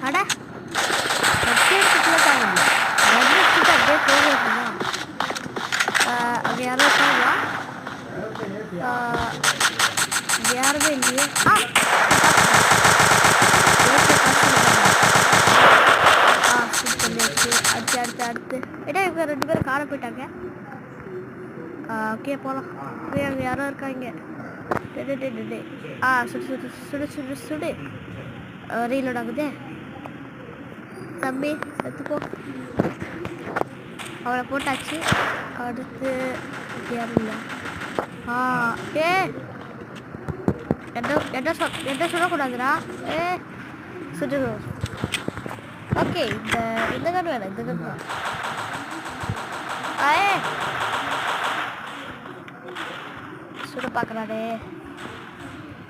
அட எடுத்துக்கலாம் அப்படியே போகணுமா? அங்கே யாரும் இருக்காங்களா? யாருமே இல்லையே. அடுத்து அடுத்து அடுத்து ஏடா இவங்க 2 பேரும் காண போயிட்டாங்க. ஓகே போகலாம். அங்கே யாரோ இருக்காங்க. சுடு சுடு சுடு சுடு சுடு ரீலோட் ஆகுதே. தம்பி செத்துப்போ. அவளை போட்டாச்சு. அடுத்து யாரும் இல்லை. ஏ என்ன சொல்லக்கூடாதுடா. சுடு. ஓகே இந்த கன் வேணும். இந்த கன் தான். சுடு பார்க்குறாடே.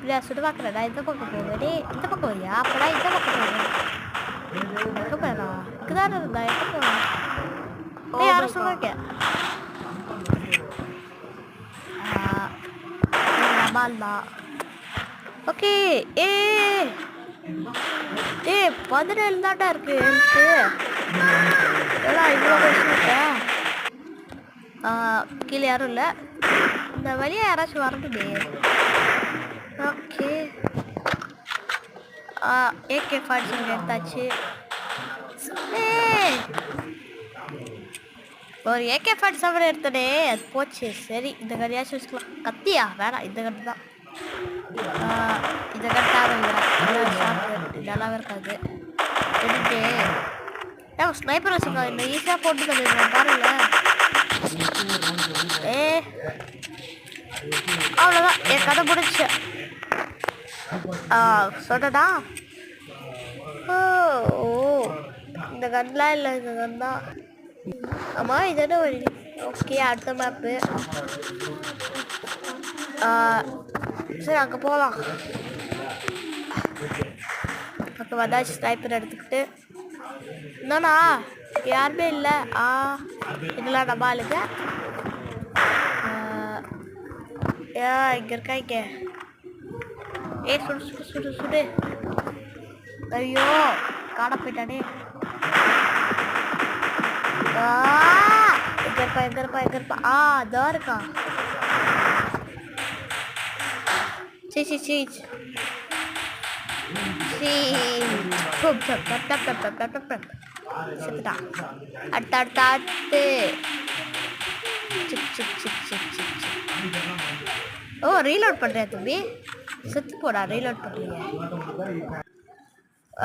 இல்லையா சுடு பார்க்குறடா. இந்த பக்கம் போவேடே. இந்த பக்கம் வரியா? அப்படா இந்த பக்கம் போவேன். எங்கே போயிடலாம்? இங்கதான் இருந்தா எங்கே போவேன்? யாரும் சொல்லுங்க. ஓகே. 17 தான்டா இருக்கு. இவ்வளோ பேசிட்டேன். கீழே யாரும் இல்லை. இந்த வழியாக யாராச்சும் வரணுமே. ஓகே. AK-47 எடுத்தாச்சு. ஒரு AK-47 எடுத்தனே, அது போச்சு. சரி இந்த கடையாச்சும் வச்சுக்கலாம். கத்தியா வேணாம். இந்த கட்டு தான். இந்த கட்டு தேவையில்லை. நல்லாவே இருக்காது. எடுத்து ஸ்னைப்பர் வச்சுருக்காங்க. இந்த ஈஸியாக போட்டு தருவீங்க பாருங்க. அவ்வளோதான் என் கதை முடிச்சு. சொன்னடா. இந்த கன்லாம் இல்லை. இந்த கன் தான். ஆமாம் இதோட ஒரு. ஓகே அடுத்த மேப்பு. சரி அங்கே போகலாம். அங்கே வந்தாச்சு. ஸ்னைப்பர் எடுத்துக்கிட்டு என்னண்ணா யாருமே இல்லை. இதெல்லாம் நம்ம ஆளுங்க. இங்கே இருக்கா இங்கே. சுடு சுடு சுடு சுடு. ஐயோ காண போயிட்டானே. எங்க இருப்பா. அதோ இருக்கான். செத்துட்டான். அடுத்து ரீலோட் பண்றியா தம்பி? செத்து போடா. ரீலோட் பண்றீங்க.